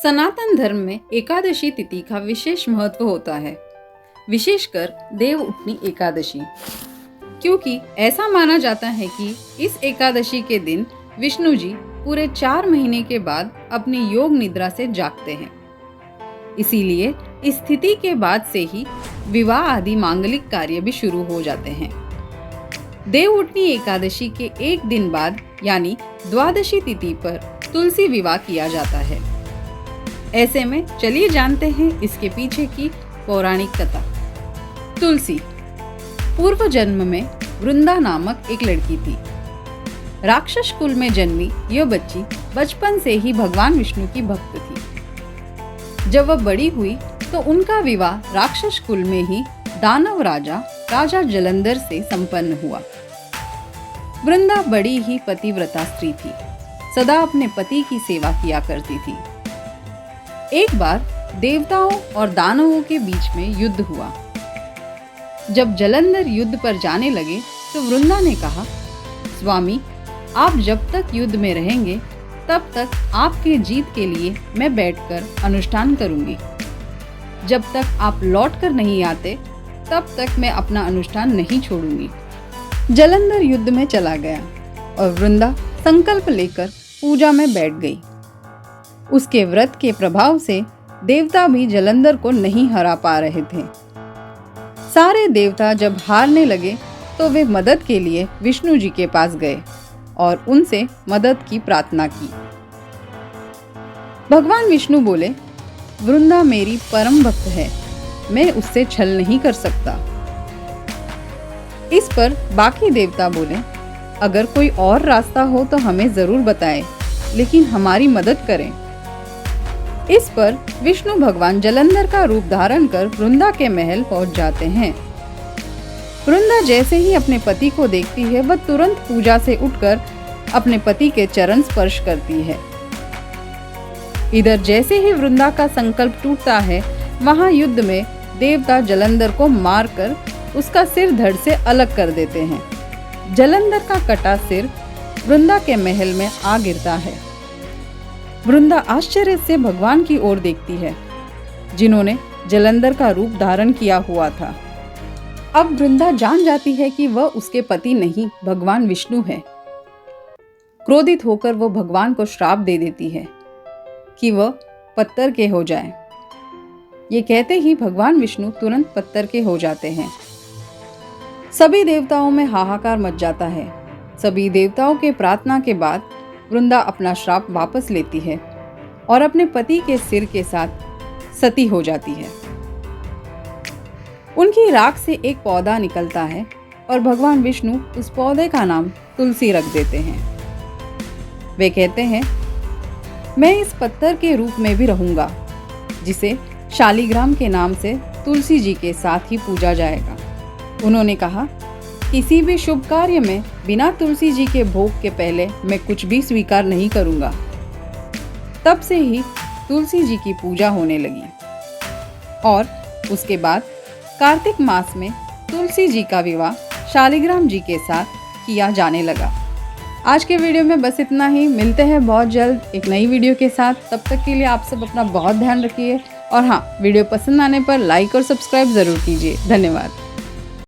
सनातन धर्म में एकादशी तिथि का विशेष महत्व होता है, विशेषकर देव उठनी एकादशी, क्योंकि ऐसा माना जाता है कि इस एकादशी के दिन विष्णु जी पूरे 4 महीने के बाद अपनी योग निद्रा से जागते हैं। इसीलिए इस तिथि के बाद से ही विवाह आदि मांगलिक कार्य भी शुरू हो जाते हैं। देव उठनी एकादशी के एक दिन बाद यानी द्वादशी तिथि पर तुलसी विवाह किया जाता है। ऐसे में चलिए जानते हैं इसके पीछे की पौराणिक कथा। तुलसी पूर्व जन्म में वृंदा नामक एक लड़की थी। राक्षस कुल में जन्मी यह बच्ची बचपन से ही भगवान विष्णु की भक्त थी। जब वह बड़ी हुई तो उनका विवाह राक्षस कुल में ही दानव राजा जलंधर से संपन्न हुआ। वृंदा बड़ी ही पतिव्रता स्त्री थी, सदा अपने पति की सेवा किया करती थी। एक बार देवताओं और दानवों के बीच में युद्ध हुआ। जब जलंधर युद्ध पर जाने लगे तो वृंदा ने कहा, स्वामी, आप जब तक युद्ध में रहेंगे तब तक आपके जीत के लिए मैं बैठकर अनुष्ठान करूंगी। जब तक आप लौट कर नहीं आते तब तक मैं अपना अनुष्ठान नहीं छोड़ूंगी। जलंधर युद्ध में चला गया और वृंदा संकल्प लेकर पूजा में बैठ गई। उसके व्रत के प्रभाव से देवता भी जलंधर को नहीं हरा पा रहे थे। सारे देवता जब हारने लगे तो वे मदद के लिए विष्णु जी के पास गए और उनसे मदद की प्रार्थना की। भगवान विष्णु बोले, वृंदा मेरी परम भक्त है, मैं उससे छल नहीं कर सकता। इस पर बाकी देवता बोले, अगर कोई और रास्ता हो तो हमें जरूर बताएं, लेकिन हमारी मदद करें। इस पर विष्णु भगवान जलंधर का रूप धारण कर वृंदा के महल पहुंच जाते हैं। वृंदा जैसे ही अपने पति को देखती है वह तुरंत पूजा से उठकर अपने पति के चरण स्पर्श करती है। इधर जैसे ही वृंदा का संकल्प टूटता है, वहां युद्ध में देवता जलंधर को मारकर उसका सिर धड़ से अलग कर देते हैं। जलंधर का कटा सिर वृंदा के महल में आ गिरता है। वृंदा आश्चर्य से भगवान की ओर देखती है, जिन्होंने जलंधर का रूप धारण किया हुआ था। अब वृंदा जान जाती है कि वह उसके पति नहीं, भगवान विष्णु है। क्रोधित होकर वह भगवान को श्राप दे देती है कि वह पत्थर के हो जाए। ये कहते ही भगवान विष्णु तुरंत पत्थर के हो जाते हैं। सभी देवताओं में हाहाकार मच जाता है। सभी देवताओं के प्रार्थना के बाद वृंदा अपना श्राप वापस लेती है और अपने पति के सिर के साथ सती हो जाती है। उनकी राख से एक पौधा निकलता है और भगवान विष्णु उस पौधे का नाम तुलसी रख देते हैं। वे कहते हैं, मैं इस पत्थर के रूप में भी रहूंगा, जिसे शालिग्राम के नाम से तुलसी जी के साथ ही पूजा जाएगा। उन्होंने कहा, किसी भी शुभ कार्य में बिना तुलसी जी के भोग के पहले मैं कुछ भी स्वीकार नहीं करूंगा। तब से ही तुलसी जी की पूजा होने लगी और उसके बाद कार्तिक मास में तुलसी जी का विवाह शालिग्राम जी के साथ किया जाने लगा। आज के वीडियो में बस इतना ही। मिलते हैं बहुत जल्द एक नई वीडियो के साथ। तब तक के लिए आप सब अपना बहुत ध्यान रखिए और हाँ, वीडियो पसंद आने पर लाइक और सब्सक्राइब जरूर कीजिए। धन्यवाद।